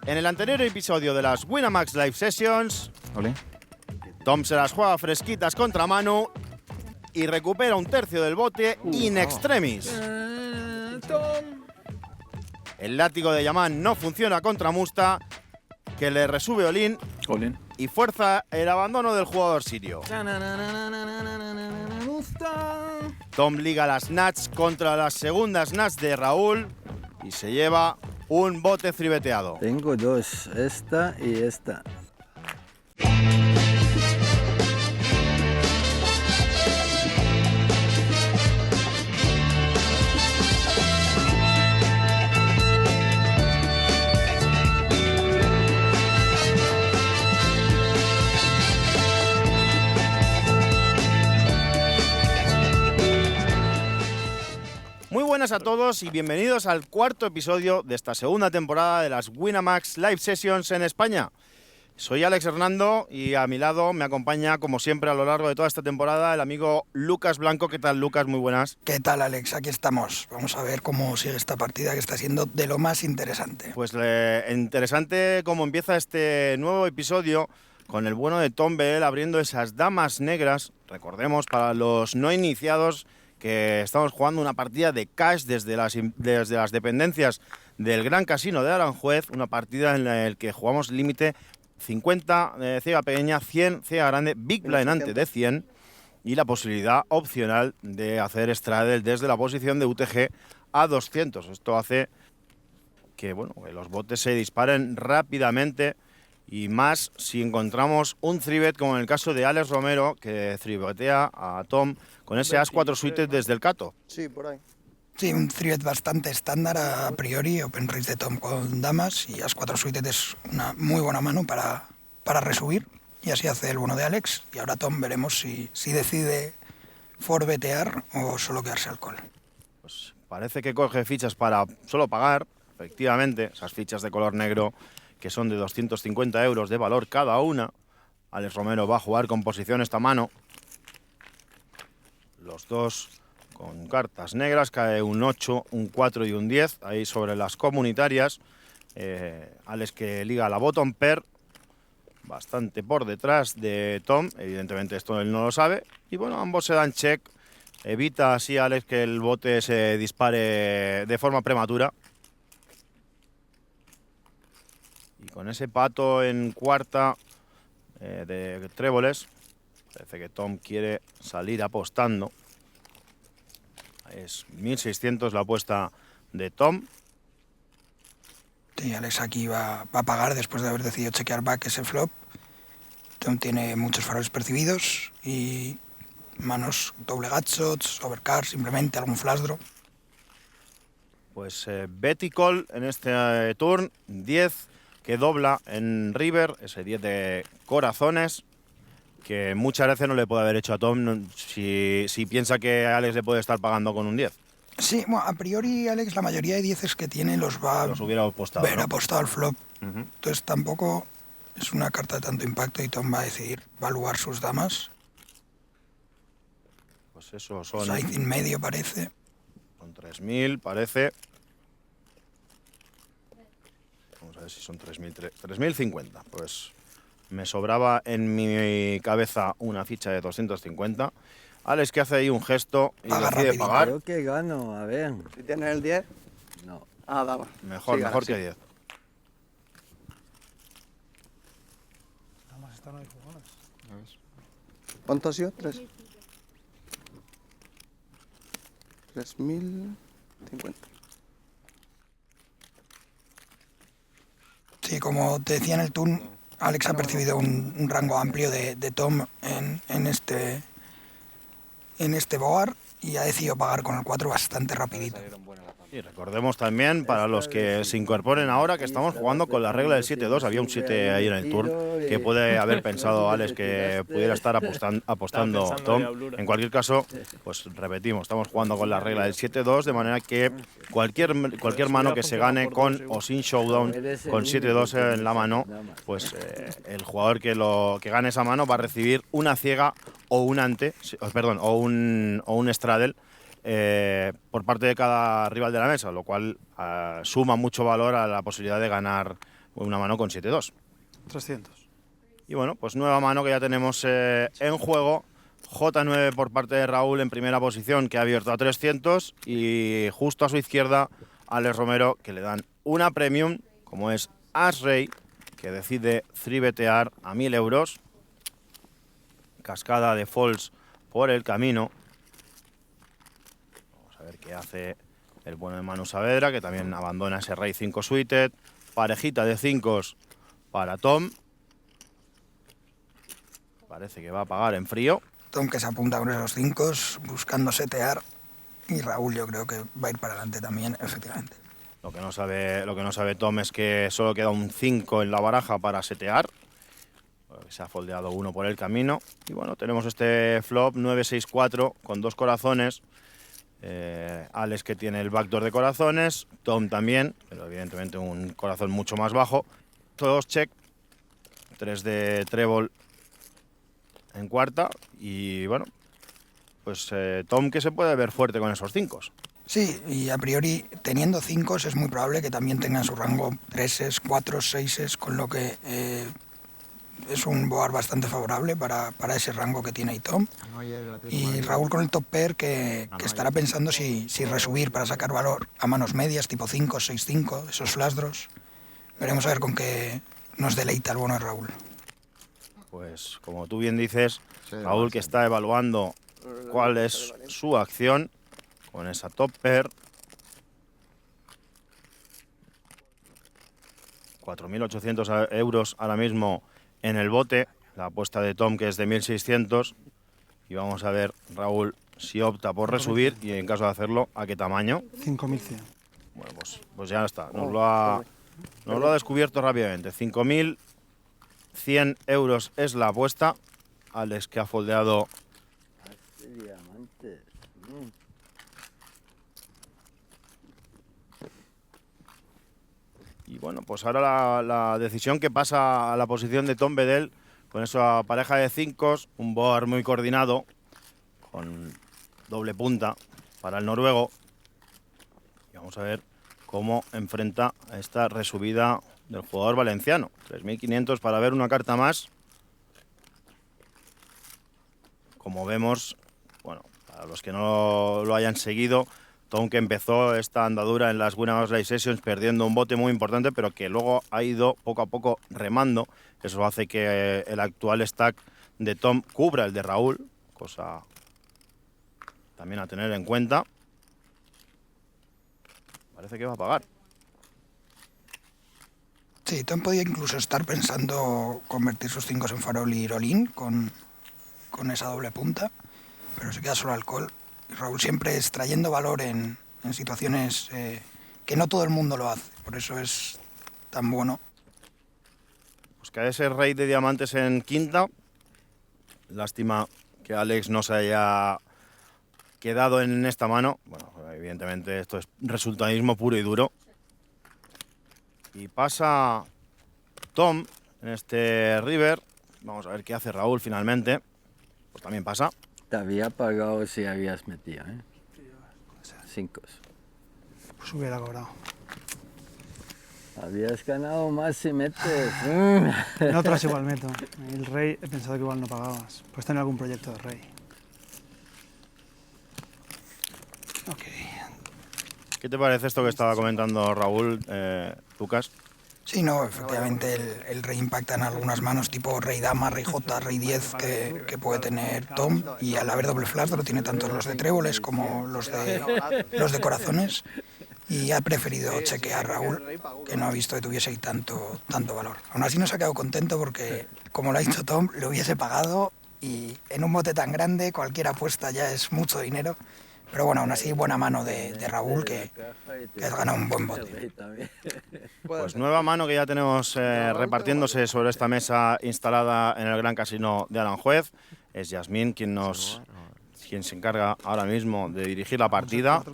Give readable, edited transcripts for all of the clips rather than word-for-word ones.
En el anterior episodio de las Winamax Live Sessions, Tom se las juega fresquitas contra Manu y recupera un tercio del bote in extremis. El látigo de Yaman no funciona contra Musta, que le resube Olin y fuerza el abandono del jugador sirio. Tom liga las Nats contra las segundas Nats de Raúl y se lleva un bote tribeteado. Tengo dos, esta y esta. Muy buenas a todos y bienvenidos al cuarto episodio de esta segunda temporada de las Winamax Live Sessions en España. Soy Alex Hernando y a mi lado me acompaña, como siempre a lo largo de toda esta temporada, el amigo Lucas Blanco. ¿Qué tal, Lucas? Muy buenas. ¿Qué tal, Alex? Aquí estamos. Vamos a ver cómo sigue esta partida, que está siendo de lo más interesante. Pues interesante cómo empieza este nuevo episodio con el bueno de Tom Bell abriendo esas damas negras. Recordemos, para los no iniciados, que estamos jugando una partida de cash desde las dependencias del Gran Casino de Aranjuez, una partida en la que jugamos límite 50 ciega pequeña, 100 ciega grande, big blind ante de 100 y la posibilidad opcional de hacer straddle desde la posición de UTG a 200. Esto hace que, bueno, que los botes se disparen rápidamente y más si encontramos un 3-bet como en el caso de Alex Romero, que 3-betea a Tom con ese As-4 suited desde el cato. Sí, por ahí. Sí, un 3-bet bastante estándar a priori, open raise de Tom con damas y As-4 suited es una muy buena mano para resubir, y así hace el bueno de Alex. Y ahora Tom veremos si decide forbetear o solo quedarse al call. Pues parece que coge fichas para solo pagar, efectivamente, esas fichas de color negro que son de 250 euros de valor cada una. Alex Romero va a jugar con posición esta mano. Los dos con cartas negras, cae un 8, un 4 y un 10, ahí sobre las comunitarias. Alex que liga la bottom pair, bastante por detrás de Tom, evidentemente esto él no lo sabe. Y bueno, ambos se dan check, evita así Alex que el bote se dispare de forma prematura. Y con ese pato en cuarta de tréboles, parece que Tom quiere salir apostando. Es 1600 la apuesta de Tom. Sí, Alex aquí va a pagar después de haber decidido chequear back ese flop. Tom tiene muchos faroles percibidos y manos doble gutshots, overcard, simplemente algún flash draw. Pues Betty Call en este turn, 10 que dobla en river, ese 10 de corazones, que muchas veces no le puede haber hecho a Tom si piensa que Alex le puede estar pagando con un 10. Sí, bueno, a priori Alex la mayoría de 10 que tiene los hubiera apostado, ver ¿no? apostado al flop. Entonces tampoco es una carta de tanto impacto y Tom va a decidir evaluar sus damas. Pues eso son... Size in medio parece. Son 3000, parece. Vamos a ver si son 3050. Pues me sobraba en mi cabeza una ficha de 250. Alex que hace ahí un gesto y decide pagar. Creo que gano, a ver. ¿Si tienes el 10? No. Ah, dama. Mejor, Sí, mejor sí. que 10. Además están ahí jugadas. ¿Cuánto ha sido? 3. 3050. Sí, como te decía en el turn, Alex ha percibido un rango amplio de Tom en este board y ha decidido pagar con el 4 bastante rapidito. Y recordemos también, para los que se incorporen ahora, que estamos jugando con la regla del 7-2. Había un 7 ahí en el turn que puede haber pensado Alex que pudiera estar apostando Tom. En cualquier caso, pues repetimos, estamos jugando con la regla del 7-2, de manera que cualquier mano que se gane con o sin showdown, con 7-2 en la mano, pues el jugador que gane esa mano va a recibir una ciega o un ante, perdón, o un straddle por parte de cada rival de la mesa, lo cual suma mucho valor a la posibilidad de ganar una mano con 7-2. 300. Y bueno, pues nueva mano que ya tenemos en juego. J9 por parte de Raúl en primera posición, que ha abierto a 300. Y justo a su izquierda, Alex Romero, que le dan una premium, como es As-Rey, que decide 3betear a 1.000 euros. Cascada de falls por el camino. Vamos a ver qué hace el bueno de Manu Saavedra, que también abandona ese rey 5 suited. Parejita de 5 para Tom. Parece que va a pagar en frío. Tom que se apunta con esos 5, buscando setear. Y Raúl yo creo que va a ir para adelante también, efectivamente. Lo que no sabe Tom es que solo queda un 5 en la baraja para setear. Se ha foldeado uno por el camino. Y bueno, tenemos este flop 9-6-4 con 2 corazones. Alex que tiene el backdoor de corazones. Tom también, pero evidentemente un corazón mucho más bajo. Todos check. 3 de trébol en cuarta. Y bueno, pues Tom que se puede ver fuerte con esos 5. Sí, y a priori, teniendo 5 es muy probable que también tengan su rango 3, 4, 6, con lo que es un board bastante favorable para ese rango que tiene ahí Tom. Y Raúl con el top pair que estará pensando si resubir para sacar valor a manos medias, tipo 5, 6, 5, esos flash draws. Veremos a ver con qué nos deleita el bueno de Raúl. Pues como tú bien dices, Raúl que está evaluando cuál es su acción con esa top pair. 4.800 euros ahora mismo en el bote. La apuesta de Tom que es de 1.600. Y vamos a ver, Raúl, si opta por resubir y en caso de hacerlo, ¿a qué tamaño? 5.100. Bueno, pues ya está. Nos lo ha descubierto rápidamente. 5.100 euros es la apuesta. Alex que ha foldeado. Diamantes. Y bueno, pues ahora la decisión que pasa a la posición de Tom Bedell con esa pareja de 5, un board muy coordinado, con doble punta para el noruego. Y vamos a ver cómo enfrenta a esta resubida del jugador valenciano. 3.500 para ver una carta más. Como vemos, bueno, para los que no lo hayan seguido, Tom que empezó esta andadura en las Winamax Live Sessions perdiendo un bote muy importante, pero que luego ha ido poco a poco remando. Eso hace que el actual stack de Tom cubra el de Raúl, cosa también a tener en cuenta. Parece que va a pagar. Sí, Tom podía incluso estar pensando convertir sus 5 en farol y rolín con esa doble punta, pero se queda solo alcohol. Y Raúl siempre extrayendo valor en situaciones que no todo el mundo lo hace, por eso es tan bueno. Pues cae ese rey de diamantes en quinta. Lástima que Alex no se haya quedado en esta mano. Bueno, evidentemente esto es resultadismo puro y duro. Y pasa Tom en este river. Vamos a ver qué hace Raúl finalmente. Pues también pasa. Te había pagado si habías metido, ¿eh? 5. Pues hubiera cobrado. Habías ganado más si metes. En otras igual meto. El rey he pensado que igual no pagabas. Puedes tener algún proyecto de rey. Ok. ¿Qué te parece esto que estaba comentando Raúl, Lucas? Sí, no, efectivamente el rey impacta en algunas manos tipo rey dama, rey jota, rey 10 que puede tener Tom, y al haber doble flash lo tiene tanto los de tréboles como los de corazones, y ha preferido chequear Raúl, que no ha visto que tuviese ahí tanto valor. Aún así no se ha quedado contento porque, como lo ha dicho Tom, le hubiese pagado, y en un bote tan grande cualquier apuesta ya es mucho dinero. Pero bueno, aún así buena mano de Raúl que has ganado un buen bote. Pues nueva mano que ya tenemos repartiéndose sobre esta mesa instalada en el Gran Casino de Aranjuez. Es Yasmín quien se encarga ahora mismo de dirigir la partida.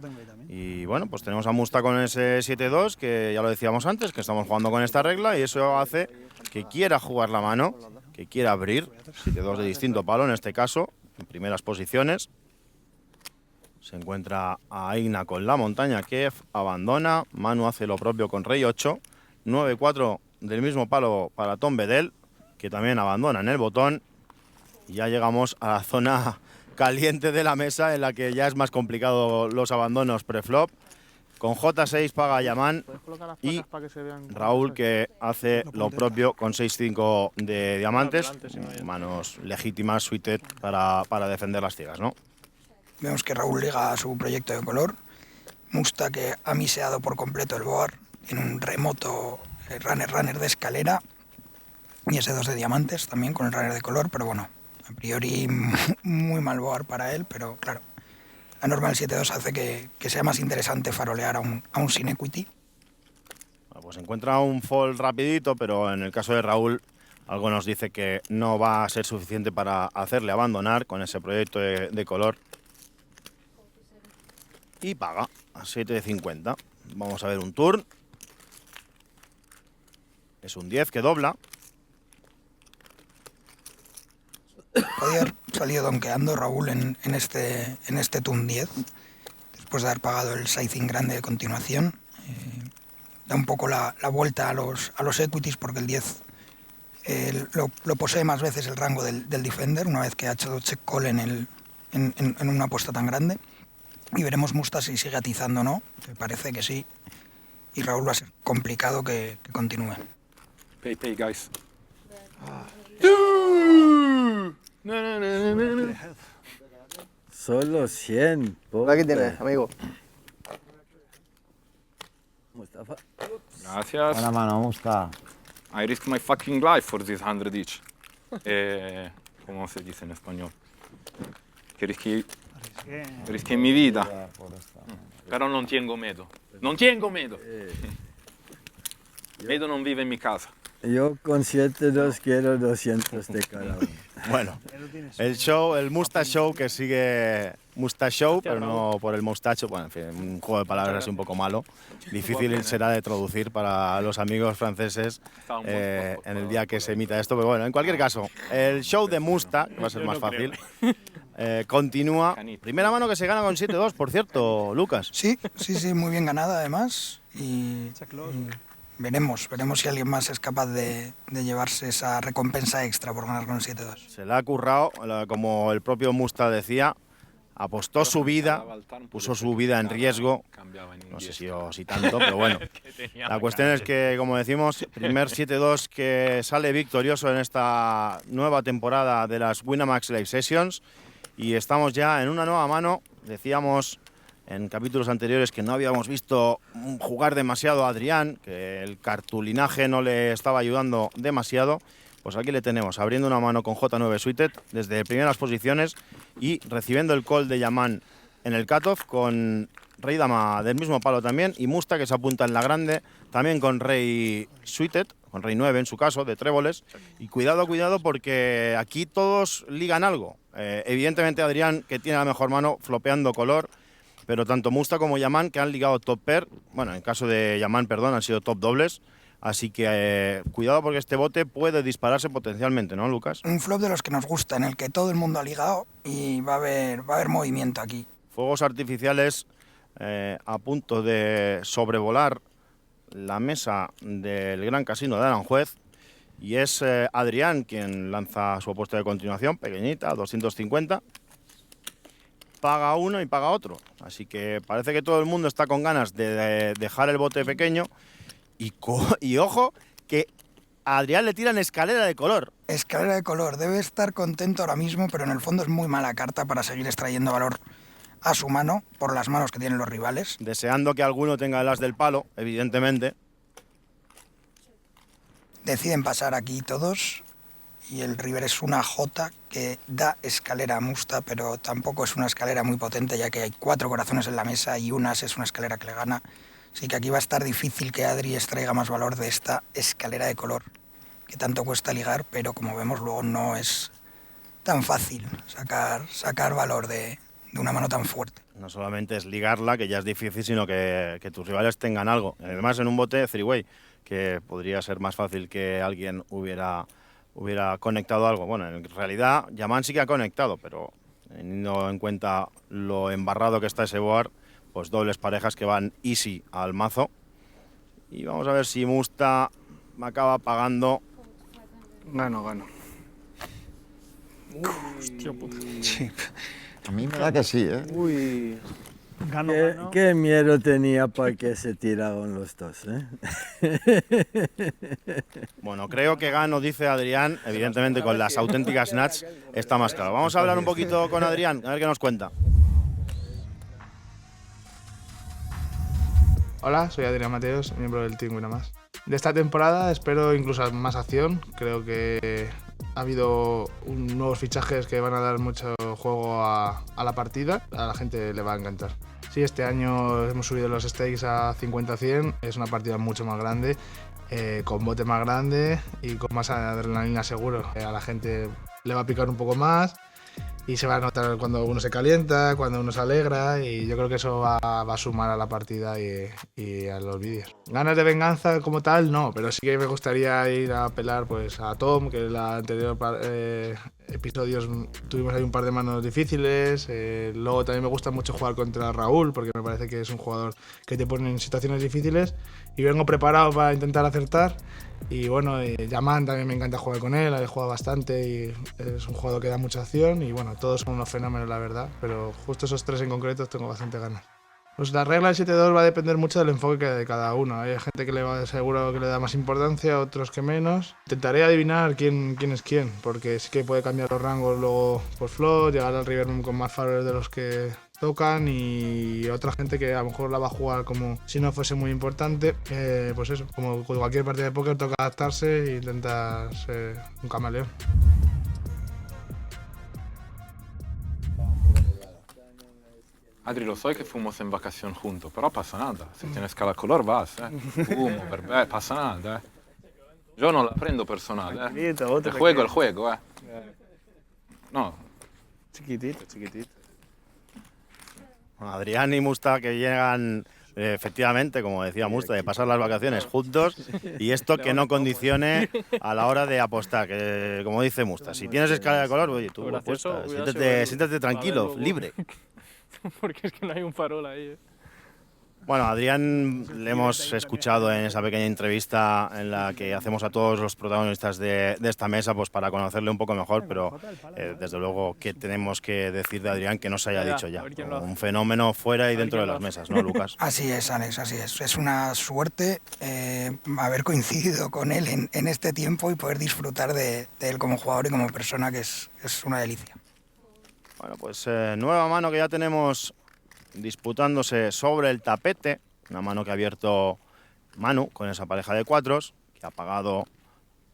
Y bueno, pues tenemos a Musta con ese 7-2, que ya lo decíamos antes, que estamos jugando con esta regla, y eso hace que quiera jugar la mano, que quiera abrir. 7-2 de distinto palo en este caso, en primeras posiciones. Se encuentra a Aina con la montaña que abandona. Manu hace lo propio con rey 8. 9-4 del mismo palo para Tom Bedell, que también abandona en el botón. Y ya llegamos a la zona caliente de la mesa, en la que ya es más complicado los abandonos preflop. Con J6 paga Yaman y Raúl, que hace lo propio con 6-5 de diamantes. Manos legítimas, suited, para defender las ciegas, ¿no? Vemos que Raúl liga a su proyecto de color. Musta, que ha miseado por completo el board en un remoto runner de escalera. Y ese 2 de diamantes también con el runner de color, pero bueno, a priori muy mal board para él, pero claro. La norma del 7-2 hace que sea más interesante farolear a un sin equity. Bueno, pues encuentra un fold rapidito, pero en el caso de Raúl, algo nos dice que no va a ser suficiente para hacerle abandonar con ese proyecto de color. Y paga a 7,50. Vamos a ver un turn. Es un 10 que dobla. Podía haber salido donkeando Raúl en este turn 10, después de haber pagado el sizing grande de continuación. Da un poco la vuelta a los equities, porque el 10 lo posee más veces el rango del defender, una vez que ha hecho check call en una apuesta tan grande. Y veremos Musta si sigue atizando o no, que parece que sí. Y Raúl va a ser complicado que continúe. Pay, guys. No. Solo 100. Aquí tienes, amigo. Mustafa. Gracias. Buena mano, Musta. I risk my fucking life for this 100 each. ¿Cómo se dice en español? Que risqué mi vida. Pero non tengo miedo. Non tengo miedo. Miedo non vive en mi casa. Yo con 7-2 quiero 200 de cada uno. Bueno, el show, el Mustache Show, que sigue Mustache Show, pero no por el mustacho. Bueno, en fin, un juego de palabras así un poco malo. Difícil será de traducir para los amigos franceses en el día que se emita esto. Pero bueno, en cualquier caso, el show de Musta, que va a ser más fácil, continúa. Primera mano que se gana con 7-2, por cierto, Lucas. Sí, muy bien ganada además. Y veremos si alguien más es capaz de llevarse esa recompensa extra por ganar con el 7-2. Se la ha currado, como el propio Musta decía, apostó su vida, puso su vida en riesgo, no sé si tanto, pero bueno. La cuestión es que, como decimos, primer 7-2 que sale victorioso en esta nueva temporada de las Winamax Live Sessions, y estamos ya en una nueva mano. Decíamos en capítulos anteriores que no habíamos visto jugar demasiado a Adrián, que el cartulinaje no le estaba ayudando demasiado. Pues aquí le tenemos, abriendo una mano con J9 suited desde primeras posiciones y recibiendo el call de Yaman en el cutoff, con Rey Dama del mismo palo también, y Musta, que se apunta en la grande, también con Rey suited, con Rey 9 en su caso, de tréboles. Y cuidado, porque aquí todos ligan algo. Evidentemente Adrián, que tiene la mejor mano, flopeando color, pero tanto Musta como Yaman, que han ligado top pair, bueno, en caso de Yaman, perdón, han sido top dobles. Así que cuidado, porque este bote puede dispararse potencialmente, ¿no, Lucas? Un flop de los que nos gusta, en el que todo el mundo ha ligado y va a haber movimiento aquí. Fuegos artificiales a punto de sobrevolar la mesa del Gran Casino de Aranjuez, y es Adrián quien lanza su apuesta de continuación, pequeñita, 250. Paga uno y paga otro, así que parece que todo el mundo está con ganas de dejar el bote pequeño. Y ojo, que a Adrián le tiran escalera de color. Escalera de color, debe estar contento ahora mismo, pero en el fondo es muy mala carta para seguir extrayendo valor a su mano por las manos que tienen los rivales. Deseando que alguno tenga el as del palo, evidentemente. Deciden pasar aquí todos, y el river es una J que da escalera a Musta, pero tampoco es una escalera muy potente, ya que hay 4 corazones en la mesa y un as es una escalera que le gana. Así que aquí va a estar difícil que Adri extraiga más valor de esta escalera de color, que tanto cuesta ligar, pero como vemos luego no es tan fácil sacar valor de una mano tan fuerte. No solamente es ligarla, que ya es difícil, sino que tus rivales tengan algo. Además, en un bote three-way, que podría ser más fácil que alguien hubiera conectado algo. Bueno, en realidad Yaman sí que ha conectado, pero teniendo en cuenta lo embarrado que está ese board, pues dobles parejas que van easy al mazo. Y vamos a ver si Musta acaba pagando. Gano. Hostia puta. Sí. A mí me da que sí, ¿eh? Uy. Gano. ¿Qué miedo tenía para que se tiraban los dos, Bueno, creo que gano, dice Adrián. Evidentemente con las auténticas Nats está más claro. Vamos a hablar un poquito con Adrián, a ver qué nos cuenta. Hola, soy Adrián Mateos, miembro del Team Winamás. De esta temporada espero incluso más acción. Creo que ha habido nuevos fichajes que van a dar mucho juego a la partida. A la gente le va a encantar. Sí, este año hemos subido los stakes a 50-100. Es una partida mucho más grande, con bote más grande y con más adrenalina seguro. A la gente le va a picar un poco más. Y se va a notar cuando uno se calienta, cuando uno se alegra, y yo creo que eso va a sumar a la partida y a los vídeos. Ganas de venganza como tal, no, pero sí que me gustaría ir a pelar pues, a Tom, que en la anterior episodios tuvimos ahí un par de manos difíciles. Luego también me gusta mucho jugar contra Raúl, porque me parece que es un jugador que te pone en situaciones difíciles, y vengo preparado para intentar acertar. Y bueno, Yaman también me encanta jugar con él, he jugado bastante y es un jugador que da mucha acción y bueno, todos son unos fenómenos la verdad, pero justo esos tres en concreto tengo bastante ganas. Pues la regla del 7-2 va a depender mucho del enfoque de cada uno. Hay gente que le va seguro que le da más importancia, otros que menos. Intentaré adivinar quién es quién, porque sí que puede cambiar los rangos luego por flop, llegar al river con más favores de los que tocan, y otra gente que a lo mejor la va a jugar como si no fuese muy importante. Pues eso, como cualquier partida de póker toca adaptarse e intentar ser un camaleón. Adri, lo so que fuimos en vacación juntos, pero pasa nada. Si tienes cada color vas, Fumo, pasa nada, Yo no la prendo personal, El juego, No. Chiquitito. Bueno, Adrián y Musta que llegan, efectivamente, como decía Musta, de pasar las vacaciones juntos, y esto que no condicione a la hora de apostar, que como dice Musta, si tienes escala de color, oye, tú apuesta, siéntate tranquilo, libre. Porque es que no hay un farol ahí. Bueno, Adrián le hemos escuchado en esa pequeña entrevista en la que hacemos a todos los protagonistas de esta mesa, pues para conocerle un poco mejor, pero desde luego, ¿qué tenemos que decir de Adrián que no se haya dicho ya? Un fenómeno fuera y dentro de las mesas, ¿no, Lucas? Así es, Alex, así es. Es una suerte haber coincidido con él en este tiempo y poder disfrutar de él como jugador y como persona, que es una delicia. Bueno, pues nueva mano que ya tenemos disputándose sobre el tapete. Una mano que ha abierto Manu con esa pareja de cuatros, que ha pagado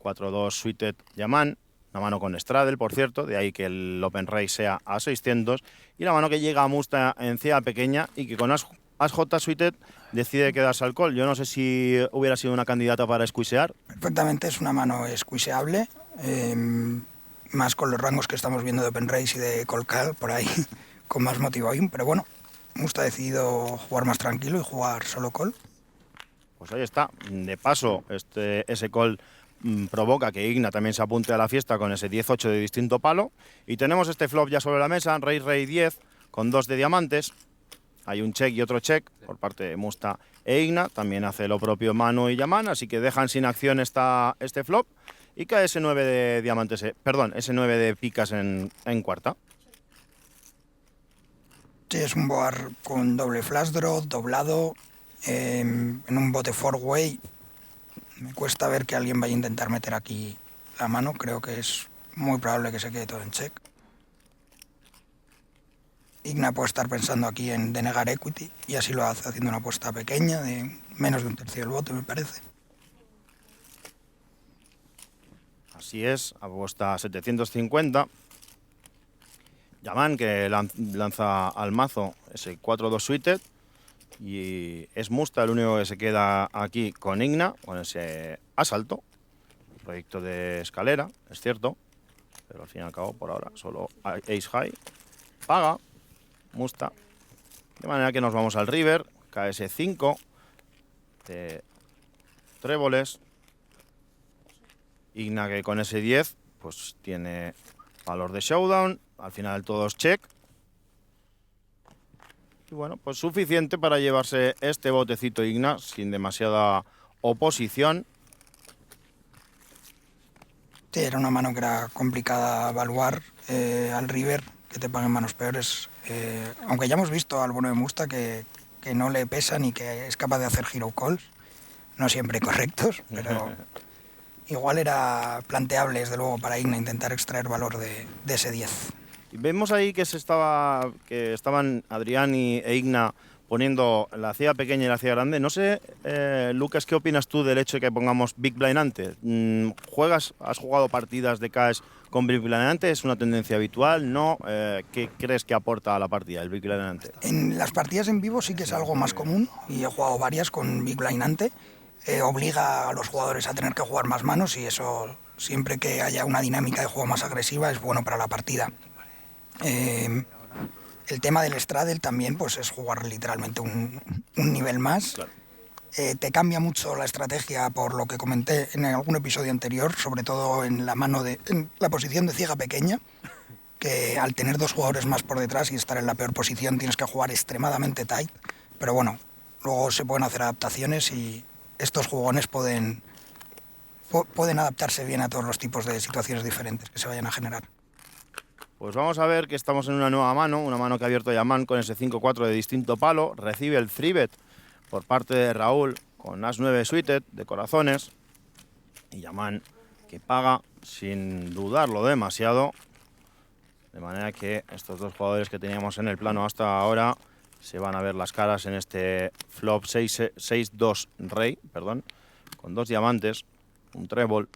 4-2 suited Yaman. Una mano con Straddle, por cierto, de ahí que el Open Race sea a 600. Y la mano que llega a Musta en ciega pequeña y que con As-J suited decide quedarse al call. Yo no sé si hubiera sido una candidata para squeezear. Perfectamente, es una mano squeezeable. Más con los rangos que estamos viendo de Open Race y de Call Call, por ahí, con más motivo aún. Pero bueno, Musta ha decidido jugar más tranquilo y jugar solo call. Pues ahí está. De paso, ese call provoca que Igna también se apunte a la fiesta con ese 10-8 de distinto palo. Y tenemos este flop ya sobre la mesa, Rey 10, con 2 de diamantes. Hay un check y otro check por parte de Musta e Igna. También hace lo propio Manu y Yaman, así que dejan sin acción este flop. Y cae ese 9 de diamantes, ese 9 de picas en cuarta. Sí, es un board con doble flash draw, doblado, en un bote four-way. Me cuesta ver que alguien vaya a intentar meter aquí la mano. Creo que es muy probable que se quede todo en check. Igna puede estar pensando aquí en denegar equity, y así lo hace haciendo una apuesta pequeña de menos de un tercio del bote, me parece. Así es, apuesta 750. Yaman, que lanza al mazo ese 4-2 suited, y es Musta el único que se queda aquí con Igna, con ese asalto, proyecto de escalera, es cierto, pero al fin y al cabo por ahora solo Ace High. Paga Musta, de manera que nos vamos al river, cae ese 5 de tréboles. Igna, que con ese 10 pues tiene valor de showdown, al final todos check. Y bueno, pues suficiente para llevarse este botecito Igna sin demasiada oposición. Sí, era una mano que era complicada evaluar al river, que te paguen manos peores. Aunque ya hemos visto al bueno de Musta que no le pesan y que es capaz de hacer hero calls, no siempre correctos, pero igual era planteable, desde luego, para Igna intentar extraer valor de ese 10. Y vemos ahí que estaban Adrián e Igna poniendo la CIA pequeña y la CIA grande. No sé, Lucas, ¿qué opinas tú del hecho de que pongamos Big Blind ante? ¿Has jugado partidas de CAES con Big Blind ante? ¿Es una tendencia habitual? ¿No? ¿Qué crees que aporta a la partida el Big Blind ante? En las partidas en vivo sí que es algo más común y he jugado varias con Big Blind ante. Obliga a los jugadores a tener que jugar más manos y eso, siempre que haya una dinámica de juego más agresiva, es bueno para la partida. El tema del straddle también pues es jugar literalmente un nivel más. Claro. Te cambia mucho la estrategia, por lo que comenté en algún episodio anterior, sobre todo en en la posición de ciega pequeña, que al tener dos jugadores más por detrás y estar en la peor posición tienes que jugar extremadamente tight, pero bueno, luego se pueden hacer adaptaciones y estos jugones pueden adaptarse bien a todos los tipos de situaciones diferentes que se vayan a generar. Pues vamos a ver que estamos en una nueva mano, una mano que ha abierto Yaman con ese 5-4 de distinto palo. Recibe el 3-bet por parte de Raúl con As-9 suited de corazones. Y Yaman que paga sin dudarlo demasiado. De manera que estos dos jugadores que teníamos en el plano hasta ahora se van a ver las caras en este flop 6-2 rey, con dos diamantes, un trébol.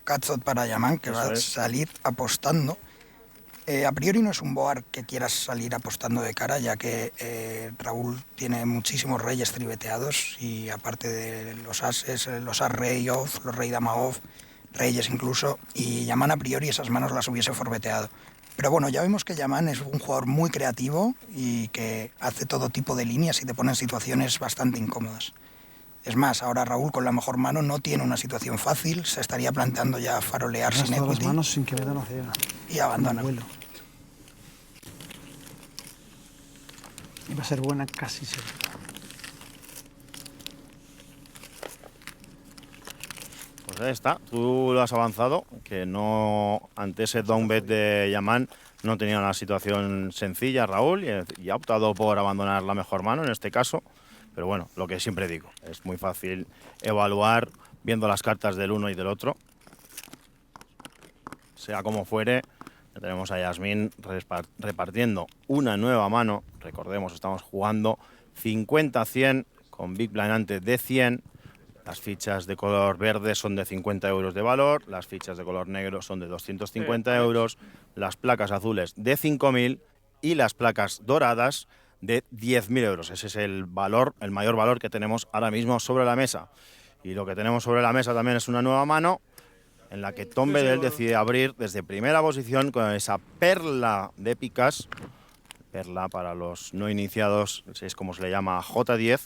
Catshot para Yaman, que Eso va a es. salir apostando. A priori no es un board que quieras salir apostando de cara, ya que Raúl tiene muchísimos reyes tribeteados y aparte de los ases, los as rey off, los rey dama off, reyes incluso, y Yaman a priori esas manos las hubiese forbeteado. Pero bueno, ya vemos que Yaman es un jugador muy creativo y que hace todo tipo de líneas y te pone en situaciones bastante incómodas. Es más, ahora Raúl con la mejor mano no tiene una situación fácil, se estaría planteando ya farolear sin Todas las equity manos sin que Beto no ciega. y abandona. Vuelo. Y va a ser buena casi seguro. Pues ahí está, tú lo has avanzado, que no ante ese downbet de Yaman no tenía una situación sencilla Raúl y ha optado por abandonar la mejor mano en este caso. Pero bueno, lo que siempre digo, es muy fácil evaluar viendo las cartas del uno y del otro. Sea como fuere, ya tenemos a Yasmín repartiendo una nueva mano. Recordemos, estamos jugando 50-100 con Big Blind ante de 100. Las fichas de color verde son de 50 euros de valor, las fichas de color negro son de 250 euros, las placas azules de 5.000 y las placas doradas de 10.000 euros. Ese es el valor, el mayor valor que tenemos ahora mismo sobre la mesa. Y lo que tenemos sobre la mesa también es una nueva mano en la que Tom Bedell decide abrir desde primera posición con esa perla de picas. Perla para los no iniciados, es como se le llama J10.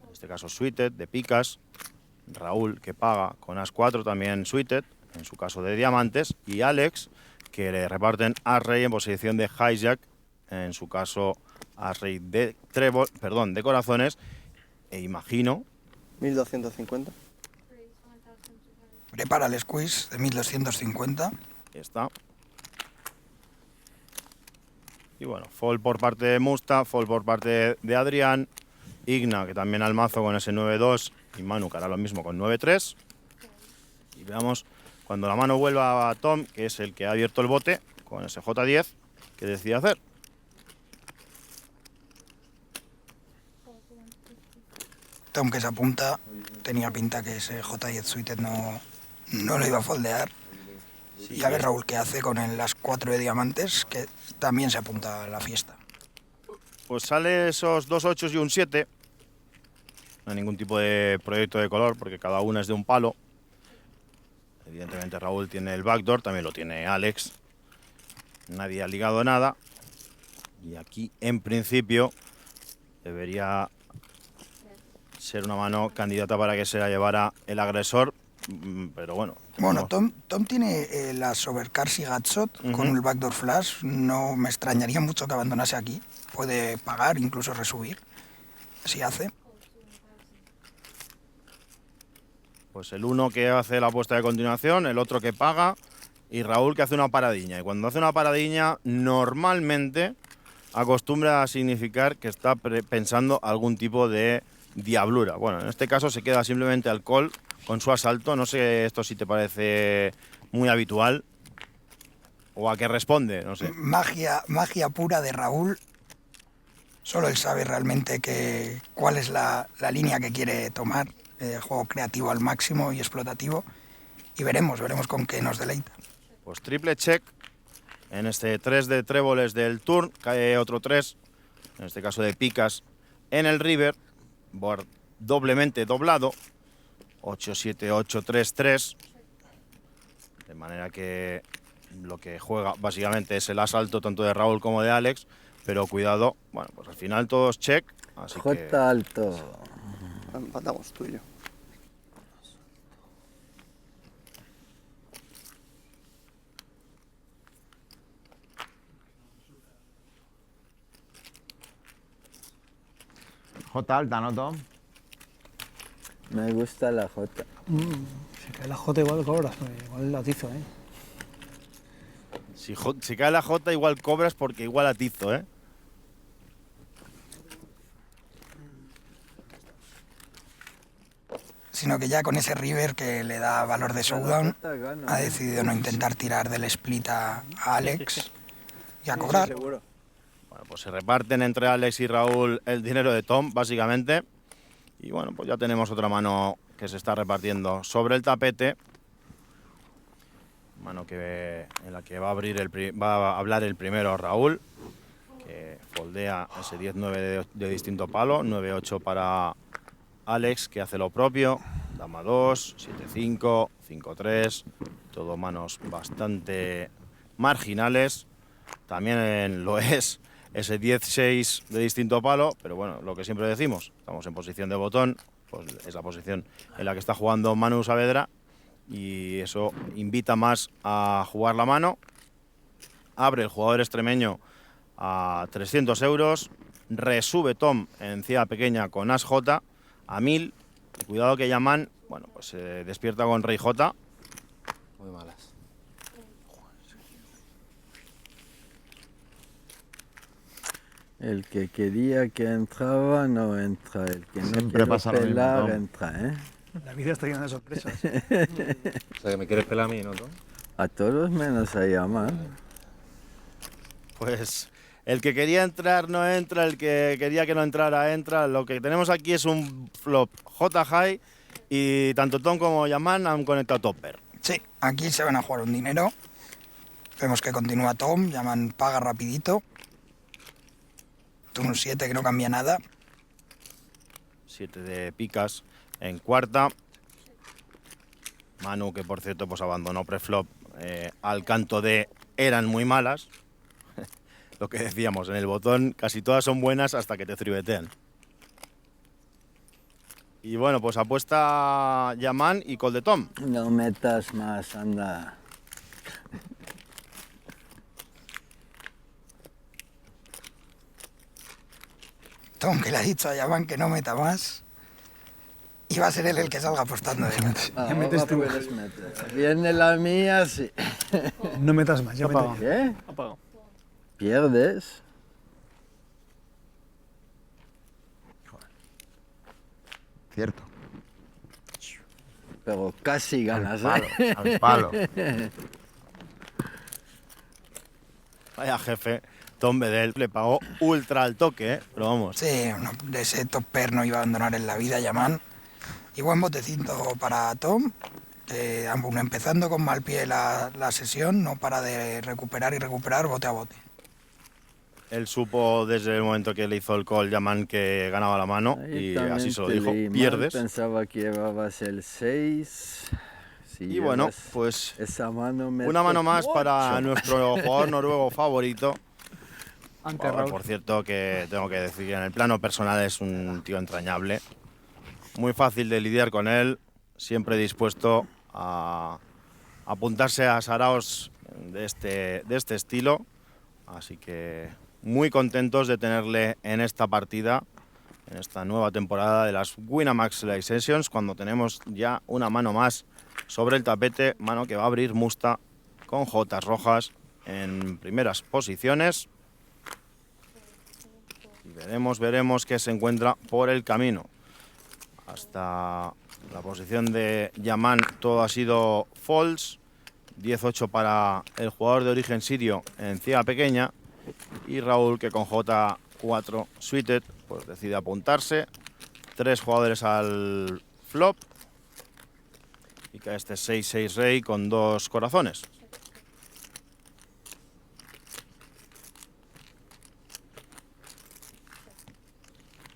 En este caso suited de picas. Raúl que paga con As-4 también suited, en su caso de diamantes. Y Alex que le reparten As-Rey en posición de hijack, en su caso As-Rey de de corazones. E imagino 1250. Prepara el squeeze de 1250. Ahí está. Y bueno, fold por parte de Musta, fold por parte de Adrián. Igna, que también al mazo con ese 9-2. Y Manu, que hará lo mismo con 9-3. Y veamos cuando la mano vuelva a Tom, que es el que ha abierto el bote, con ese J10, ¿qué decide hacer? Tom que se apunta, tenía pinta que ese J10 suited no lo iba a foldear. Y a ver Raúl qué hace con el As-4 de diamantes, que también se apunta a la fiesta. Pues sale esos 2 8 y un 7. No hay ningún tipo de proyecto de color porque cada una es de un palo. Evidentemente Raúl tiene el backdoor, también lo tiene Alex. Nadie ha ligado nada. Y aquí en principio debería ser una mano candidata para que se la llevara el agresor. Pero bueno. Bueno, Tom tiene las overcards y Gatshot con el backdoor flash. No me extrañaría mucho que abandonase aquí. Puede pagar, incluso resubir, si hace. Pues el uno que hace la apuesta de continuación, el otro que paga y Raúl que hace una paradiña. Y cuando hace una paradiña, normalmente acostumbra a significar que está pensando algún tipo de diablura. Bueno, en este caso se queda simplemente alcohol con su asalto. No sé esto si te parece muy habitual o a qué responde, no sé. Magia pura de Raúl. Solo él sabe realmente cuál es la línea que quiere tomar. Juego creativo al máximo y explotativo. Y veremos con qué nos deleita. Pues triple check. En este 3 de tréboles del turn cae otro 3, en este caso de picas, en el river, board doblemente doblado, 8-7, 8-3-3, de manera que lo que juega básicamente es el asalto tanto de Raúl como de Alex, pero cuidado, bueno, pues al final todos check, así que... J alto. Empatamos tú y yo. J alta, ¿no, Tom? Me gusta la J. Si cae la J igual cobras, porque igual atizo, ¿eh? Si cae la J igual cobras porque igual atizo, ¿eh? Sino que ya con ese river que le da valor de showdown, ha decidido no intentar tirar del split a Alex y a cobrar. Seguro. Bueno, pues se reparten entre Alex y Raúl el dinero de Tom, básicamente. Y bueno, pues ya tenemos otra mano que se está repartiendo sobre el tapete. Mano en la que va a hablar el primero Raúl, que foldea ese 10-9 de distinto palo, 9-8 para Alex, que hace lo propio, dama 2, 7-5, 5-3, todo manos bastante marginales. También lo es ese 10-6 de distinto palo, pero bueno, lo que siempre decimos, estamos en posición de botón, pues es la posición en la que está jugando Manu Saavedra y eso invita más a jugar la mano. Abre el jugador extremeño a 300 euros, resube Tom en ciega pequeña con As J a 1000. Y cuidado que Yaman, bueno, pues se despierta con Rey J. Muy malas. El que quería que entraba no entra, el que no Siempre quiere pasa lo mismo, pelar Tom. entra, ¿eh? La vida está llena de sorpresas. O sea, que me quieres pelar a mí, ¿no, Tom? A todos menos a Yaman. Pues el que quería entrar no entra, el que quería que no entrara entra. Lo que tenemos aquí es un flop J high y tanto Tom como Yaman han conectado topper. Sí, aquí se van a jugar un dinero. Vemos que continúa Tom, Yaman paga rapidito. Turno 7 que no cambia nada. 7 de picas en cuarta. Manu, que por cierto pues abandonó preflop al canto de eran muy malas. Lo que decíamos, en el botón casi todas son buenas hasta que te tribetean. Y bueno, pues apuesta Yaman y call de Tom. No metas más, anda. Tom, que le ha dicho a Yaman que no meta más. Y va a ser él el que salga apostando de más. Ahora metes tú. puedes meter. Viene la mía, sí. No metas más, ya meto. ¿Qué? Apagado. ¿Pierdes? Cierto. Pero casi ganas, Palo, ¿eh? al palo. Vaya jefe, Tom Bedell le pagó ultra al toque, pero vamos. Sí, de ese top pair no iba a abandonar en la vida Yaman. Y buen botecito para Tom, que aún empezando con mal pie la sesión, no para de recuperar y recuperar bote a bote. Él supo desde el momento que le hizo el call Yaman que ganaba la mano Ahí y también así se lo te dijo, leí mal, pierdes. Pensaba que llevabas el 6. Si Y bueno, llevas pues esa mano una mano más para nuestro jugador noruego favorito. Ante Oh, Raúl. por cierto, que tengo que decir que en el plano personal es un tío entrañable. Muy fácil de lidiar con él, siempre dispuesto a apuntarse a saraos de este estilo. Así que muy contentos de tenerle en esta partida, en esta nueva temporada de las Winamax Live Sessions, cuando tenemos ya una mano más sobre el tapete, mano que va a abrir Musta con jotas rojas en primeras posiciones. Y veremos qué se encuentra por el camino. Hasta la posición de Yaman todo ha sido false. 10-8 para el jugador de origen sirio en ciega pequeña. Y Raúl, que con J4 suited, pues decide apuntarse. 3 jugadores al flop. Y cae este 6-6 rey con 2 corazones.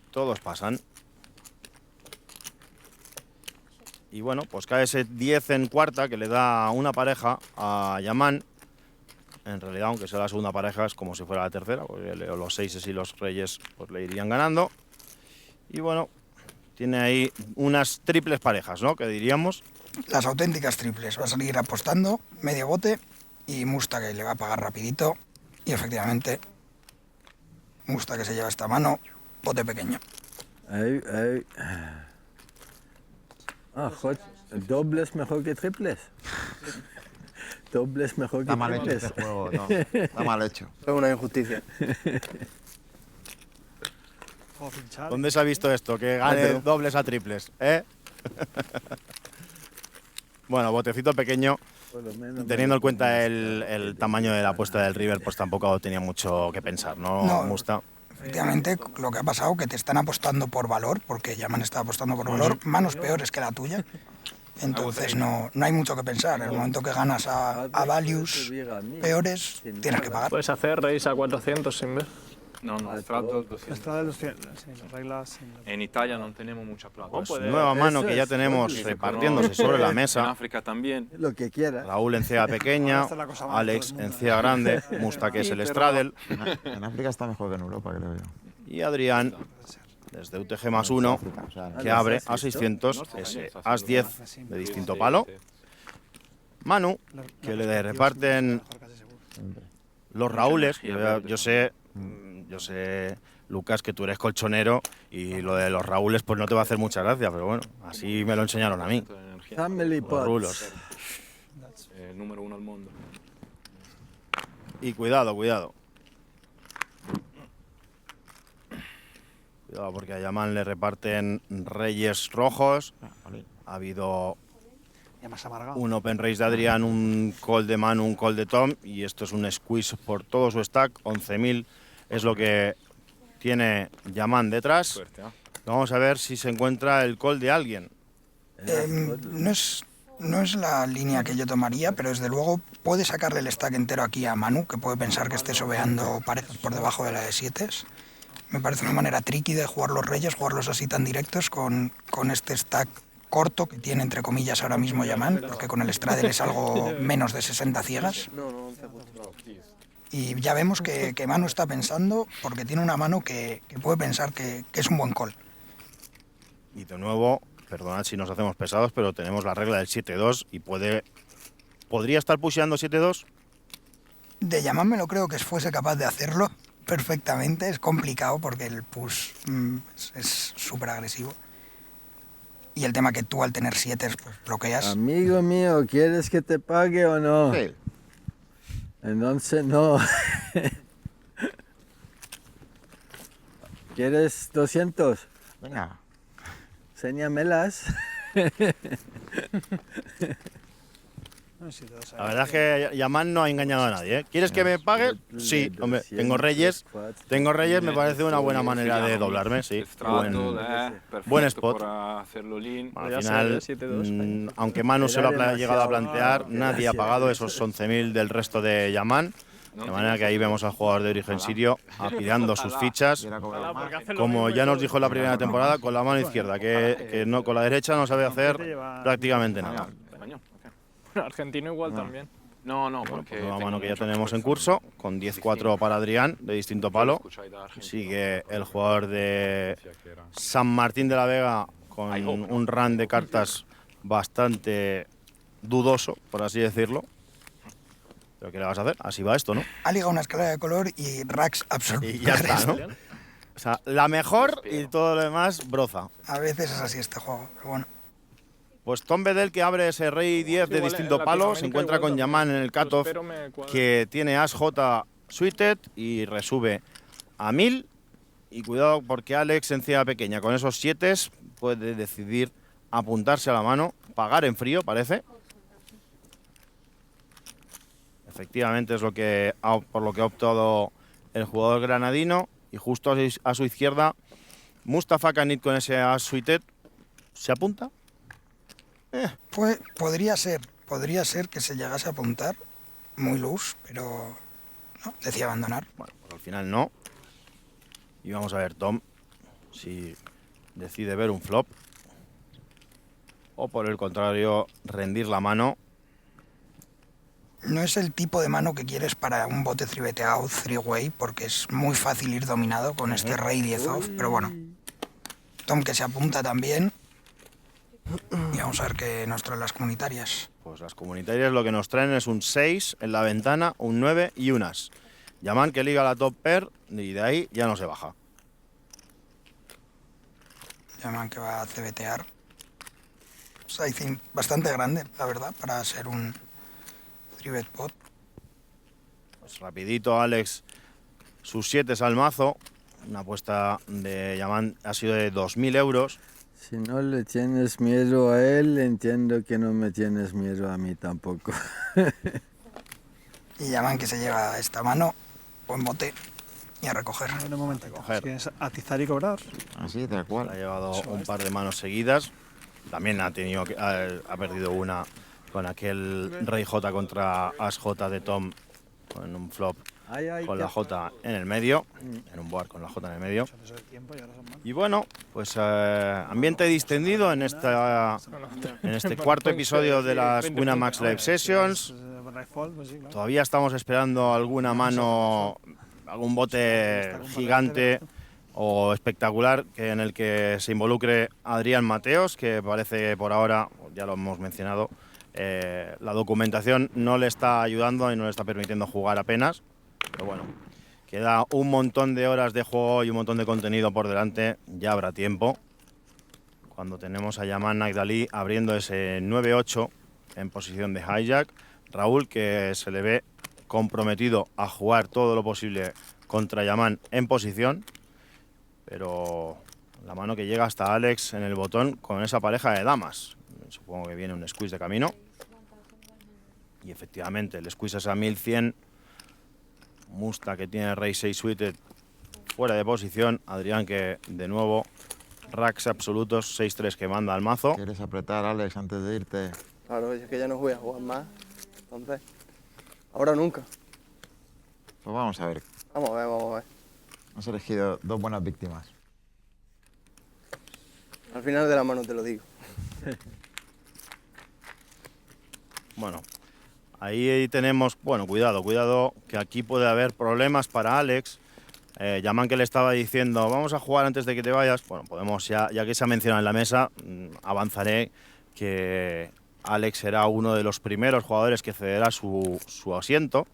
Todos pasan. Y bueno, pues cae ese 10 en cuarta que le da una pareja a Yaman. En realidad, aunque sea la segunda pareja, es como si fuera la tercera, porque los 6 y los reyes pues le irían ganando. Y bueno, tiene ahí unas triples parejas, ¿no? Que diríamos. Las auténticas triples. Va a salir apostando, medio bote, y Musta que le va a pagar rapidito. Y efectivamente, Musta que se lleva esta mano, bote pequeño. Joder, doble es mejor que triples. Doble es mejor que Está mal hecho triples. este juego, no. Está mal hecho. Es una injusticia. ¿Dónde se ha visto esto? Que gane dobles a triples, ¿eh? Bueno, botecito pequeño. Teniendo en cuenta el tamaño de la apuesta del River, pues tampoco tenía mucho que pensar, ¿no, Musta? Efectivamente, lo que ha pasado que te están apostando por valor, porque Yaman está apostando por valor, manos peores que la tuya. Entonces no hay mucho que pensar. En el momento que ganas a values peores, tienes que pagar. Puedes hacer raíz a 400 sin ver. No, strato 200. Estrada de los sí, las reglas. En Italia no tenemos mucha plata. Pues nueva mano que ya tenemos repartiéndose sobre la En mesa. África también. Lo que quieras. Raúl en ciega pequeña, Alex en ciega grande, Musta que es el straddle. En África está mejor que en Europa, creo yo. Y Adrián, desde UTG más 1, que abre a 600, ese as 10 de distinto palo. Manu, que le reparten los Raúles. Yo sé, Lucas, que tú eres colchonero y lo de los Raúles pues no te va a hacer mucha gracia, pero bueno, así me lo enseñaron a mí. Family Los pots. rulos. Número 1 del mundo. Y cuidado. Cuidado, porque a Yaman le reparten reyes rojos. Ha habido Ya más amargado. un open raise de Adrián, un call de Manu, un call de Tom, y esto es un squeeze por todo su stack. 11.000 es lo que tiene Yaman detrás. Suerte, ¿eh? Vamos a ver si se encuentra el call de alguien. No es la línea que yo tomaría, pero desde luego puede sacarle el stack entero aquí a Manu, que puede pensar que esté sobeando parejas por debajo de la de 7. Me parece una manera tricky de jugar los reyes, jugarlos así tan directos con este stack corto que tiene entre comillas ahora mismo Yaman, porque con el straddle es algo menos de 60 ciegas. Y ya vemos que Manu está pensando, porque tiene una mano que puede pensar que es un buen call. Y de nuevo, perdonad si nos hacemos pesados, pero tenemos la regla del 7-2 y podría estar pusheando 7-2. De Yaman me lo creo que fuese capaz de hacerlo perfectamente. Es complicado porque el push es súper agresivo. Y el tema que tú al tener 7 pues bloqueas. Amigo mío, ¿quieres que te pague o no? Sí. Entonces no. ¿Quieres 200? Venga. Enséñamelas. La verdad es que Yaman no ha engañado a nadie, ¿eh? ¿Quieres que me pague? Sí, hombre, tengo reyes, me parece una buena manera de doblarme, sí. Buen spot. Para hacerlo lean. Al final, aunque Manu se lo ha llegado a plantear, nadie ha pagado esos 11.000 del resto de Yaman. De manera que ahí vemos al jugador de origen sirio apilando sus fichas, como ya nos dijo en la primera temporada, con la mano izquierda, que no, con la derecha no sabe hacer prácticamente nada. Argentino igual también. No, Bueno, porque... pues nueva mano que ya tenemos en curso, con 10-4 para Adrián, de distinto palo. Sigue el jugador de San Martín de la Vega con un run de cartas bastante dudoso, por así decirlo. ¿Pero qué le vas a hacer? Así va esto, ¿no? Ha ligado una escala de color y racks absolutos. Y ya está, ¿no? O sea, la mejor y todo lo demás broza. A veces es así este juego, pero bueno. Pues Tom Bedell, que abre ese rey 10 de igual distinto en palo, se Latinoamérica encuentra igual con también. Yaman en el cutoff, Pero me cuadra. que tiene As J suited y resube a 1000. Y cuidado porque Alex, encima pequeña, con esos 7 puede decidir apuntarse a la mano, pagar en frío, parece. Efectivamente es por lo que ha optado el jugador granadino. Y justo a su izquierda, Mustafa Kanit con ese As suited, ¿se apunta? Pues podría ser que se llegase a apuntar muy loose, pero no, decía abandonar. Bueno, pues al final no. Y vamos a ver Tom si decide ver un flop o por el contrario rendir la mano. No es el tipo de mano que quieres para un bote 3-bet out, 3-way, porque es muy fácil ir dominado con este rey 10 off, pero bueno. Tom que se apunta también. Y vamos a ver qué nos traen las comunitarias. Pues las comunitarias lo que nos traen es un 6 en la ventana, un 9 y un as. Yaman que liga la top pair y de ahí ya no se baja. Llaman que va a CBTear. Sizing bastante grande, la verdad, para ser un 3-bet pot. Pues rapidito Alex, sus 7 al mazo. Una apuesta de Yaman ha sido de 2.000 euros. Si no le tienes miedo a él, entiendo que no me tienes miedo a mí tampoco. Y llaman que se lleva esta mano, buen bote, y a recoger. En un momento. Recoger. Es atizar y cobrar. Así, tal Ha cual. llevado un par de manos seguidas. También ha perdido una con aquel rey J contra As J de Tom en un flop Ay, ay, con que- la J en el medio, en un board con la J en el medio. Eso de tiempo y ahora son manos. Y bueno, pues ambiente distendido en este cuarto episodio de las Winamax Live Sessions. Pues sí, claro. Todavía estamos esperando alguna mano, algún bote gigante o espectacular en el que se involucre Adrián Mateos, que parece que por ahora, ya lo hemos mencionado, la documentación no le está ayudando y no le está permitiendo jugar apenas. Pero bueno, queda un montón de horas de juego y un montón de contenido por delante, ya habrá tiempo. Cuando tenemos a Yaman Nagdali abriendo ese 9-8 en posición de hijack, Raúl que se le ve comprometido a jugar todo lo posible contra Yaman en posición, pero la mano que llega hasta Alex en el botón con esa pareja de damas. Supongo que viene un squeeze de camino. Y efectivamente, el squeeze es a 1100. Musta que tiene rey 6 suited fuera de posición. Adrián que de nuevo racks absolutos 6-3 que manda al mazo. ¿Quieres apretar, Alex, antes de irte? Claro, es que ya no voy a jugar más. Entonces, ahora o nunca. Pues vamos a ver. Vamos a ver, vamos a ver. Has elegido 2 buenas víctimas. Al final de la mano te lo digo. Bueno, ahí tenemos, bueno, cuidado, que aquí puede haber problemas para Alex. Yaman que le estaba diciendo, vamos a jugar antes de que te vayas. Bueno, podemos, ya que se ha mencionado en la mesa, avanzaré que Alex será uno de los primeros jugadores que cederá su asiento.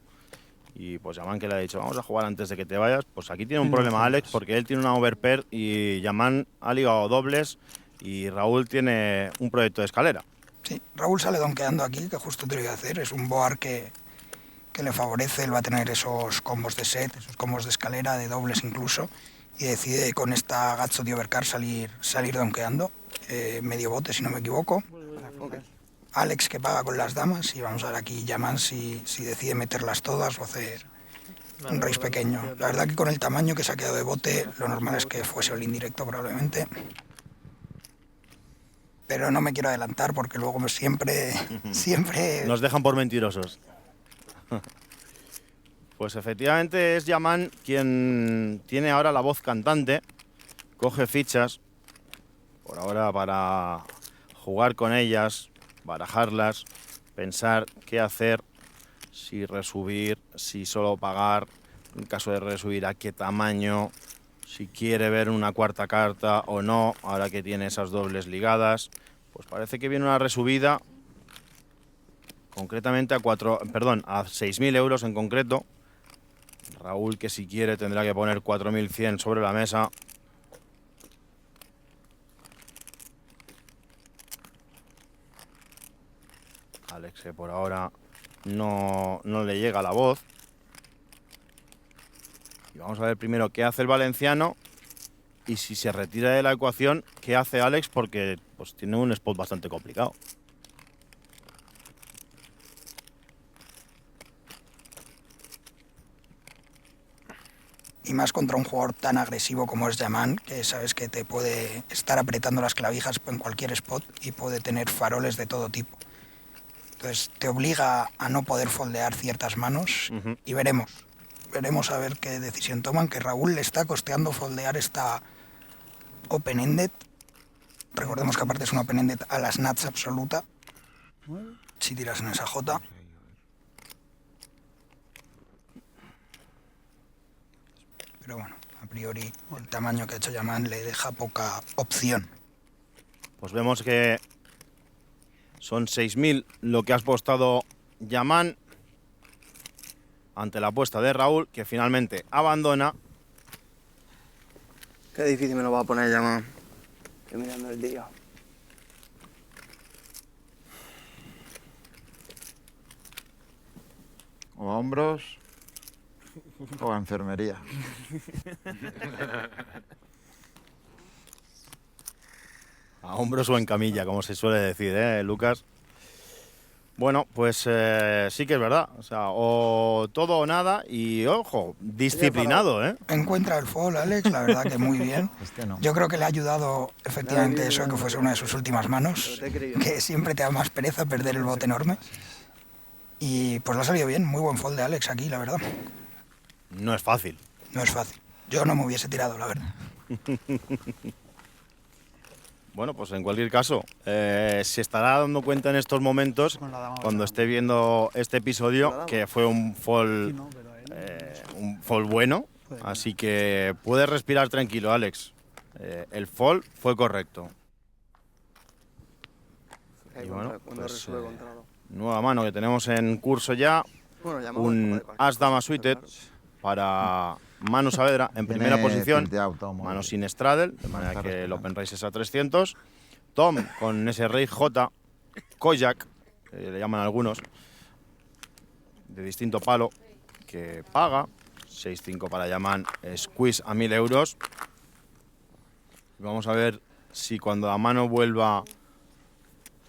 Y pues Yaman que le ha dicho, vamos a jugar antes de que te vayas. Pues aquí tiene un problema Alex, porque él tiene una overpair y Yaman ha ligado dobles y Raúl tiene un proyecto de escalera. Sí, Raúl sale donkeando aquí, que justo te lo iba a hacer. Es un board que le favorece, él va a tener esos combos de set, esos combos de escalera, de dobles incluso, y decide con esta Gatso de Overcard salir donkeando, medio bote si no me equivoco. Alex que paga con las damas y vamos a ver aquí Yaman si decide meterlas todas o hacer un raise pequeño. La verdad que con el tamaño que se ha quedado de bote, lo normal es que fuese el indirecto probablemente. Pero no me quiero adelantar porque luego siempre... Nos dejan por mentirosos. Pues efectivamente es Yaman quien tiene ahora la voz cantante, coge fichas, por ahora para jugar con ellas, barajarlas, pensar qué hacer, si resubir, si solo pagar, en caso de resubir a qué tamaño, si quiere ver una cuarta carta o no, ahora que tiene esas dobles ligadas. Pues parece que viene una resubida, concretamente a 6.000 euros en concreto. Raúl, que si quiere tendrá que poner 4100 sobre la mesa. Alex, que por ahora no le llega la voz. Y vamos a ver primero qué hace el valenciano y si se retira de la ecuación, qué hace Alex, porque pues tiene un spot bastante complicado. Y más contra un jugador tan agresivo como es Yaman, que sabes que te puede estar apretando las clavijas en cualquier spot y puede tener faroles de todo tipo. Entonces te obliga a no poder foldear ciertas manos y veremos a ver qué decisión toman, que Raúl le está costeando foldear esta open-ended. Recordemos que aparte es una open-ended a las nuts absoluta. Si tiras en esa J. Pero bueno, a priori el tamaño que ha hecho Yaman le deja poca opción. Pues vemos que son 6000 lo que has apostado Yaman ante la apuesta de Raúl, que finalmente abandona. Qué difícil me lo va a poner Yaman. Estoy mirando el día. O a hombros o a enfermería. A hombros o en camilla, como se suele decir, Lucas? Bueno, pues sí que es verdad. O sea, o todo o nada y, ojo, disciplinado, ¿eh? Encuentra el fall, Alex, la verdad que muy bien. No. Yo creo que le ha ayudado efectivamente eso, que fuese una de sus últimas manos, que siempre te da más pereza perder el bote enorme. Y pues le ha salido bien, muy buen fall de Alex aquí, la verdad. No es fácil. No es fácil. Yo no me hubiese tirado, la verdad. Bueno, pues en cualquier caso, se estará dando cuenta en estos momentos, cuando esté viendo este episodio, que fue un fall bueno. Así que puedes respirar tranquilo, Alex. El fall fue correcto. Y bueno, pues, nueva mano que tenemos en curso ya. Un As-Dama Suited para Manu Saavedra en primera posición. Mano sin straddle, de manera que el open race es a 300. Tom con ese rey J. Kojak, le llaman algunos, de distinto palo, que paga. 6-5 para Yaman, squeeze a 1000 euros. Vamos a ver si cuando a mano vuelva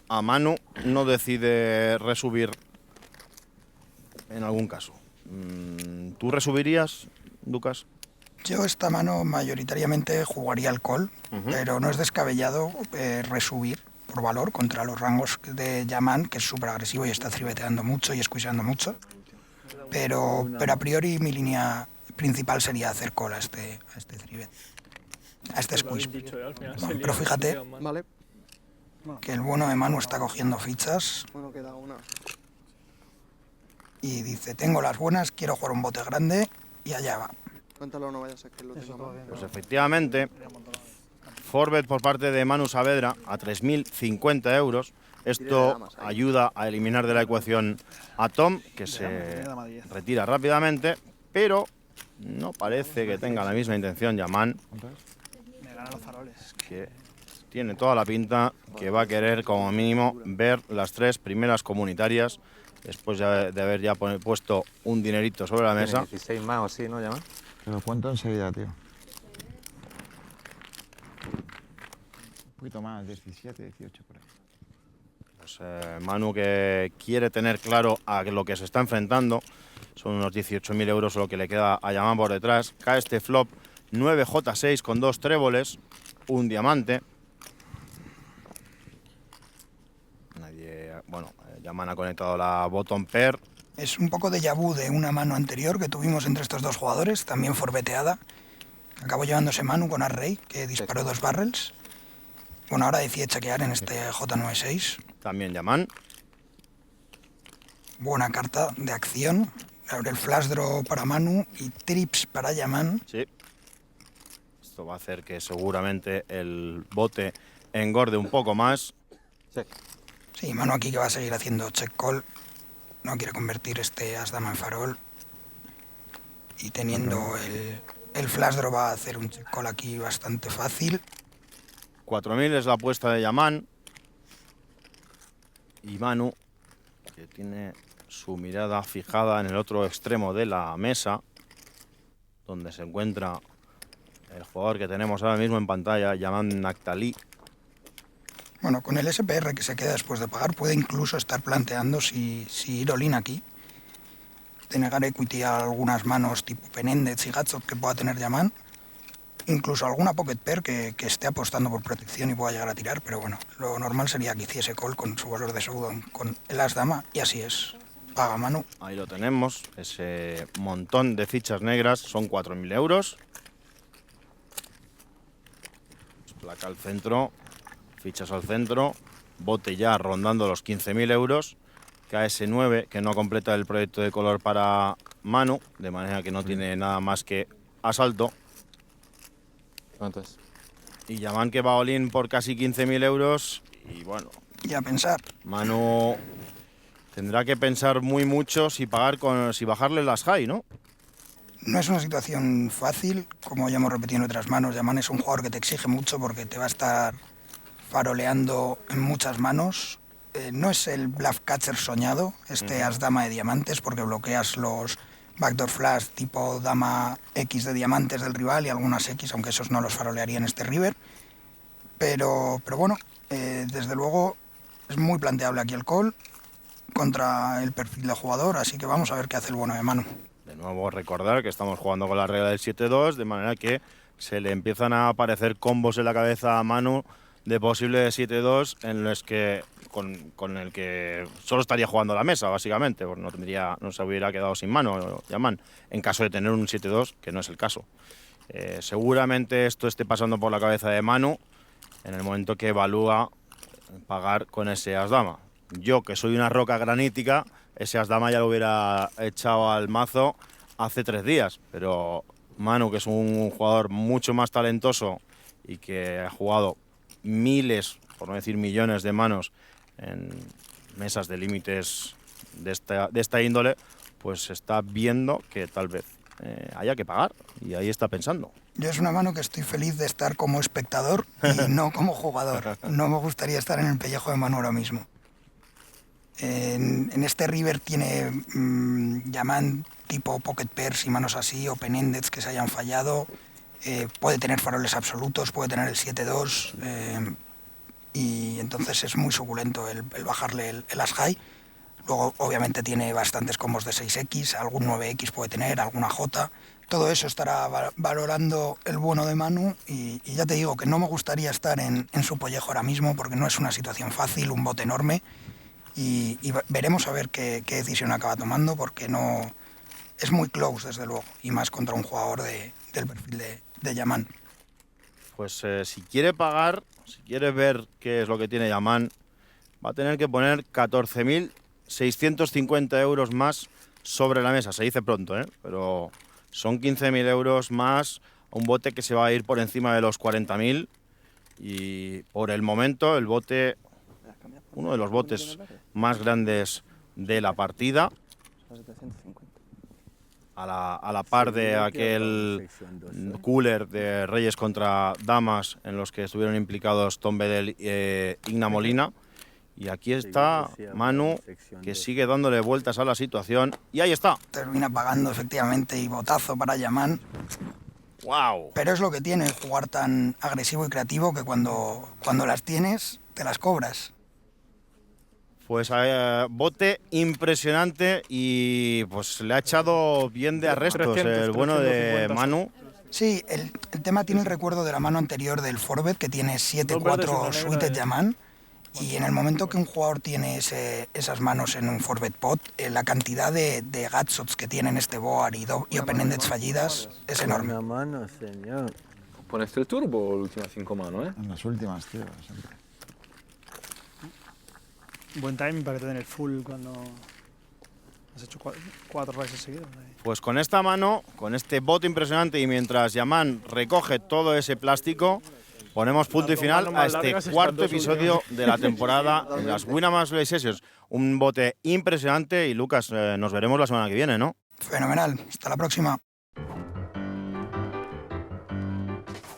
a Manu no decide resubir en algún caso. ¿Tú resubirías, Lucas? Yo esta mano mayoritariamente jugaría al call, pero no es descabellado resubir por valor contra los rangos de Yaman, que es súper agresivo y está tribeteando mucho y squeezeando mucho. Pero a priori mi línea principal sería hacer call a este tribet, a este squeeze. Bueno, pero fíjate Vale. que el bueno de Manu está cogiendo fichas Bueno, queda una. y dice, tengo las buenas, quiero jugar un bote grande y allá va. Cuéntalo, no vaya a ser que lo tenga mal. Pues efectivamente, forbet por parte de Manu Saavedra a 3.050 euros. Esto ayuda a eliminar de la ecuación a Tom, que se retira rápidamente, pero no parece que tenga la misma intención Yaman, que tiene toda la pinta que va a querer como mínimo ver las 3 primeras comunitarias, después de haber ya puesto un dinerito sobre la mesa. 16 más o así, ¿no, Yaman? Te lo cuento enseguida, tío. Un poquito más, 17, 18 por ahí. Pues Manu, que quiere tener claro a lo que se está enfrentando, son unos 18.000 euros lo que le queda a Yaman por detrás. Cae este flop 9J6 con 2 tréboles, un diamante. Yaman ha conectado la bottom pair. Es un poco déjà vu de una mano anterior que tuvimos entre estos dos jugadores, también forbeteada. Acabó llevándose Manu con As-Rey, que disparó 2 barrels. Bueno, ahora decide chequear en este J96. También Yaman. Buena carta de acción. Abre el flash draw para Manu y trips para Yaman. Sí. Esto va a hacer que seguramente el bote engorde un poco más. Sí, Manu aquí que va a seguir haciendo check call. No quiere convertir este As-Dama en farol. y teniendo el flash draw va a hacer un check call aquí bastante fácil. 4.000 es la apuesta de Yaman. Y Manu, que tiene su mirada fijada en el otro extremo de la mesa, donde se encuentra el jugador que tenemos ahora mismo en pantalla, Yaman Naktali. Bueno, con el SPR que se queda después de pagar, puede incluso estar planteando si ir all-in aquí, de negar equity a algunas manos tipo Penendez y Gatshot que pueda tener Yaman, incluso alguna pocket pair que esté apostando por protección y pueda llegar a tirar, pero bueno, lo normal sería que hiciese call con su valor de showdown con el as dama, y así es, paga Manu. Ahí lo tenemos, ese montón de fichas negras, son 4.000 euros. Placa al centro, fichas al centro, bote ya rondando los 15.000 euros. KS9, que no completa el proyecto de color para Manu, de manera que no tiene nada más que asalto. ¿Cuántas? Y Yaman que va all-in por casi 15.000 euros. Y bueno, Y a pensar, Manu tendrá que pensar muy mucho si bajarle las high, ¿no? no es una situación fácil, como ya hemos repetido en otras manos. Yaman es un jugador que te exige mucho porque te va a estar faroleando en muchas manos. No es el bluff catcher soñado, este as dama de diamantes, porque bloqueas los backdoor flash tipo dama X de diamantes del rival y algunas X, aunque esos no los farolearía en este river. Pero bueno, desde luego es muy planteable aquí el call contra el perfil de jugador, así que vamos a ver qué hace el bueno de Manu. De nuevo recordar que estamos jugando con la regla del 7-2, de manera que se le empiezan a aparecer combos en la cabeza a Manu de posible 7-2 en los que con el que solo estaría jugando la mesa, básicamente, porque no se hubiera quedado sin mano Yaman, en caso de tener un 7-2, que no es el caso. Seguramente esto esté pasando por la cabeza de Manu en el momento que evalúa pagar con ese as dama. Yo, que soy una roca granítica, ese as dama ya lo hubiera echado al mazo hace 3 días, pero Manu, que es un jugador mucho más talentoso y que ha jugado miles, por no decir millones de manos en mesas de límites de esta índole, pues está viendo que tal vez haya que pagar, y ahí está pensando. Yo es una mano que estoy feliz de estar como espectador y no como jugador. No me gustaría estar en el pellejo de Manu ahora mismo. En este river tiene Yaman tipo pocket pairs y manos así, o Penendez que se hayan fallado. Puede tener faroles absolutos, puede tener el 7-2, y entonces es muy suculento el bajarle el as high. Luego obviamente tiene bastantes combos de 6X, algún 9X puede tener, alguna J. Todo eso estará valorando el bueno de Manu, y ya te digo que no me gustaría estar en su pellejo ahora mismo porque no es una situación fácil, un bote enorme, y veremos a ver qué decisión acaba tomando, porque no es muy close desde luego, y más contra un jugador del perfil de Yaman. Pues si quiere pagar, si quiere ver qué es lo que tiene Yaman, va a tener que poner 14.650 euros más sobre la mesa. Se dice pronto, pero son 15.000 euros más, un bote que se va a ir por encima de los 40.000, y por el momento el bote, uno de los botes más grandes de la partida, a la par de aquel cooler de Reyes contra Damas en los que estuvieron implicados Tom Bedell e Igna Molina. Y aquí está Manu, que sigue dándole vueltas a la situación, y ahí está. Termina pagando efectivamente, y botazo para Yaman. ¡Wow! Pero es lo que tiene jugar tan agresivo y creativo, que cuando las tienes, te las cobras. Pues bote impresionante, y pues le ha echado bien de arrestos 300, el bueno de 350. Manu. Sí, el tema tiene el recuerdo de la mano anterior del Forbet, que tiene Dos verdes y 7-4 una negra suited de- Yaman, y en el momento que un jugador tiene esas manos en un Forbet pot, la cantidad de gatshots que tiene en este board y open-ended fallidas es enorme. Una mano, señor. ¿Pones el turbo o las últimas 5 manos, En las últimas, tío. Siempre. Buen timing para tener full cuando has hecho 4 races seguidos. Pues con esta mano, con este bote impresionante, y mientras Yaman recoge todo ese plástico, ponemos punto y final a este cuarto episodio de la temporada en las Winamax Play Sessions. Un bote impresionante, y Lucas, nos veremos la semana que viene, ¿no? Fenomenal. Hasta la próxima.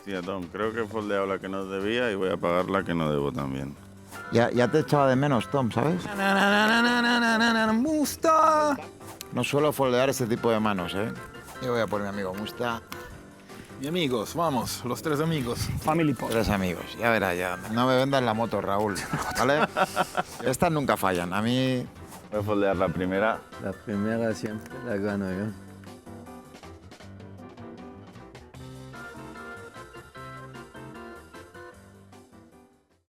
Hostia, Tom, creo que he foldeado la que no debía y voy a pagar la que no debo también. Ya te echaba de menos, Tom, ¿sabes? Musta. No suelo foldear ese tipo de manos, ¿eh? Yo voy a por mi amigo Musta. Y amigos, vamos, los 3 amigos. Family pot. 3 amigos, ya verás ya. No me vendas la moto, Raúl, ¿vale? Estas nunca fallan. A mí Voy a foldear la primera. La primera siempre la gano yo.